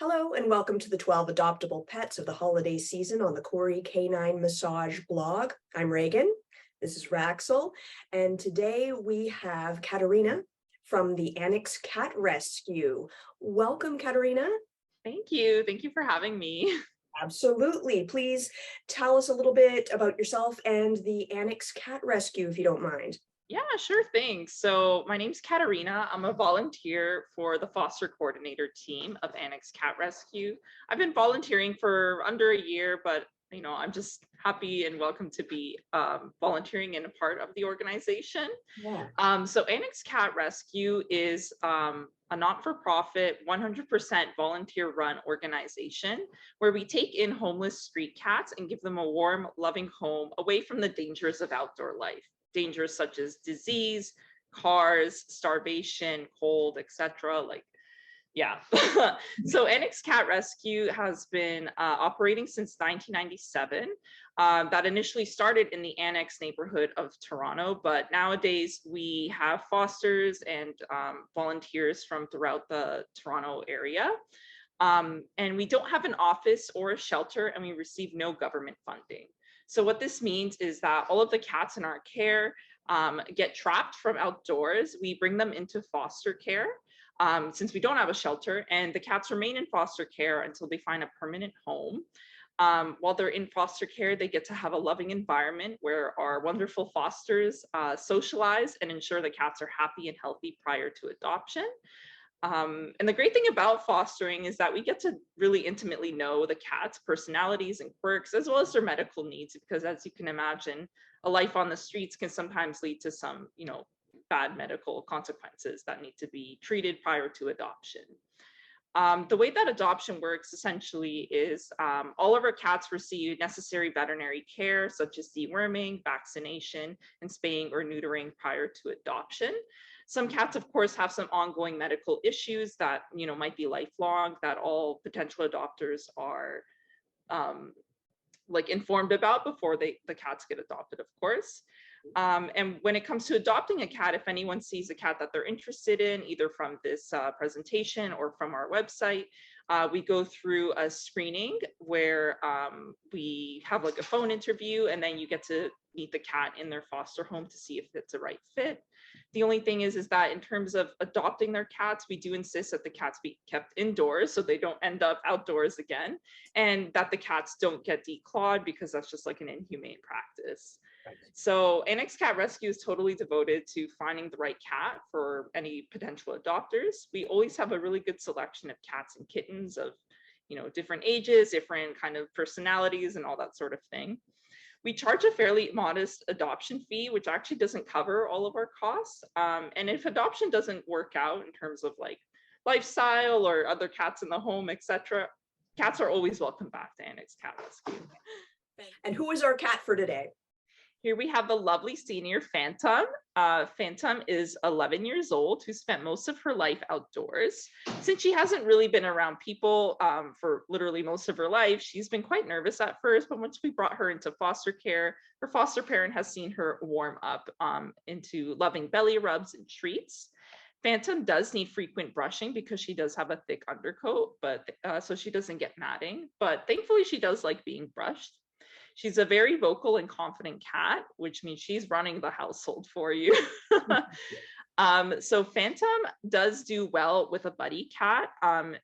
Hello and welcome to the 12 Adoptable Pets of the holiday season on the Corey Canine Massage blog. I'm Reagan. This is Raxel. And today we have Katerina from the Annex Cat Rescue. Welcome, Katerina. Thank you. Thank you for having me. Absolutely. Please tell us a little bit about yourself and the Annex Cat Rescue, if you don't mind. Yeah, sure thing. So my name's Katerina. I'm a volunteer for the foster coordinator team of Annex Cat Rescue. I've been volunteering for under a year, but I'm just happy and welcome to be volunteering and a part of the organization. Yeah. So Annex Cat Rescue is a not-for-profit, 100% volunteer-run organization where we take in homeless street cats and give them a warm, loving home away from the dangers of outdoor life. Dangers such as disease, cars, starvation, cold, etc. Yeah. So Annex Cat Rescue has been operating since 1997. That initially started in the Annex neighborhood of Toronto, but nowadays we have fosters and volunteers from throughout the Toronto area. And we don't have an office or a shelter, and we receive no government funding. So what this means is that all of the cats in our care get trapped from outdoors. We bring them into foster care since we don't have a shelter, and the cats remain in foster care until they find a permanent home. While they're in foster care, they get to have a loving environment where our wonderful fosters socialize and ensure the cats are happy and healthy prior to adoption. And the great thing about fostering is that we get to really intimately know the cats' personalities and quirks, as well as their medical needs, because as you can imagine, a life on the streets can sometimes lead to some, bad medical consequences that need to be treated prior to adoption. The way that adoption works essentially is all of our cats receive necessary veterinary care, such as deworming, vaccination, and spaying or neutering prior to adoption. Some cats, of course, have some ongoing medical issues that might be lifelong, that all potential adopters are informed about before the cats get adopted, of course. And when it comes to adopting a cat, if anyone sees a cat that they're interested in, either from this presentation or from our website, we go through a screening where we have a phone interview, and then you get to meet the cat in their foster home to see if it's a right fit. The only thing is that in terms of adopting their cats, we do insist that the cats be kept indoors so they don't end up outdoors again, and that the cats don't get declawed, because that's just an inhumane practice. So Annex Cat Rescue is totally devoted to finding the right cat for any potential adopters. We always have a really good selection of cats and kittens of, different ages, different kind of personalities, and all that sort of thing. We charge a fairly modest adoption fee, which actually doesn't cover all of our costs. And if adoption doesn't work out in terms of lifestyle or other cats in the home, etc., cats are always welcome back to Annex Cat Rescue. And who is our cat for today? Here we have the lovely senior Phantom. Phantom is 11 years old, who spent most of her life outdoors. Since she hasn't really been around people for literally most of her life, she's been quite nervous at first, but once we brought her into foster care, her foster parent has seen her warm up into loving belly rubs and treats. Phantom does need frequent brushing because she does have a thick undercoat, but so she doesn't get matting, but thankfully she does like being brushed. She's a very vocal and confident cat, which means she's running the household for you. So Phantom does do well with a buddy cat,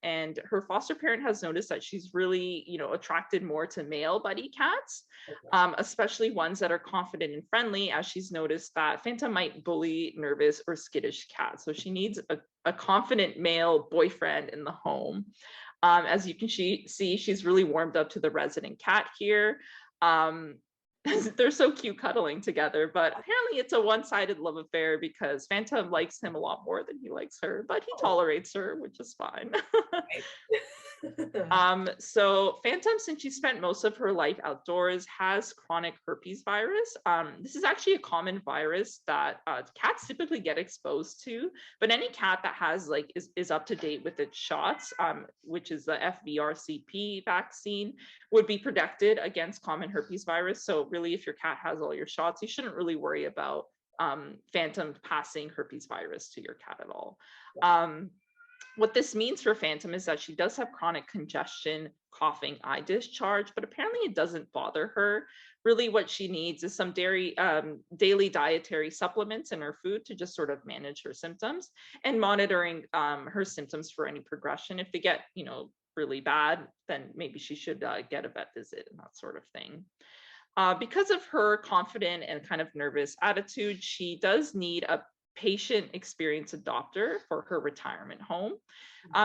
and her foster parent has noticed that she's really, attracted more to male buddy cats, especially ones that are confident and friendly, as she's noticed that Phantom might bully nervous or skittish cats. So she needs a confident male boyfriend in the home. As you can see, she's really warmed up to the resident cat here. They're so cute cuddling together, but apparently it's a one-sided love affair because Phantom likes him a lot more than he likes her, but he tolerates her, which is fine. So Phantom, since she spent most of her life outdoors, has chronic herpes virus. This is actually a common virus that cats typically get exposed to, but any cat that has is up to date with its shots, which is the FVRCP vaccine, would be protected against common herpes virus. So really, if your cat has all your shots, you shouldn't really worry about Phantom passing herpes virus to your cat at all. What this means for Phantom is that she does have chronic congestion, coughing, eye discharge, but apparently it doesn't bother her. Really, what she needs is some daily dietary supplements in her food to just sort of manage her symptoms, and monitoring her symptoms for any progression. If they get, really bad, then maybe she should get a vet visit and that sort of thing. Because of her confident and kind of nervous attitude, she does need a patient experience adopter for her retirement home.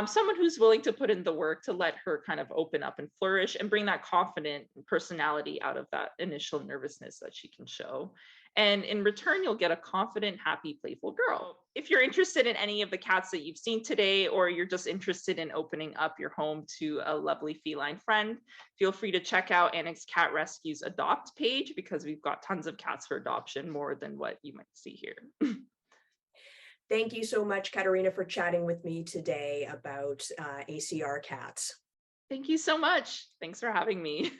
Someone who's willing to put in the work to let her kind of open up and flourish and bring that confident personality out of that initial nervousness that she can show. And in return, you'll get a confident, happy, playful girl. If you're interested in any of the cats that you've seen today, or you're just interested in opening up your home to a lovely feline friend, feel free to check out Annex Cat Rescue's Adopt page, because we've got tons of cats for adoption, more than what you might see here. Thank you so much, Katarina, for chatting with me today about ACR cats. Thank you so much. Thanks for having me.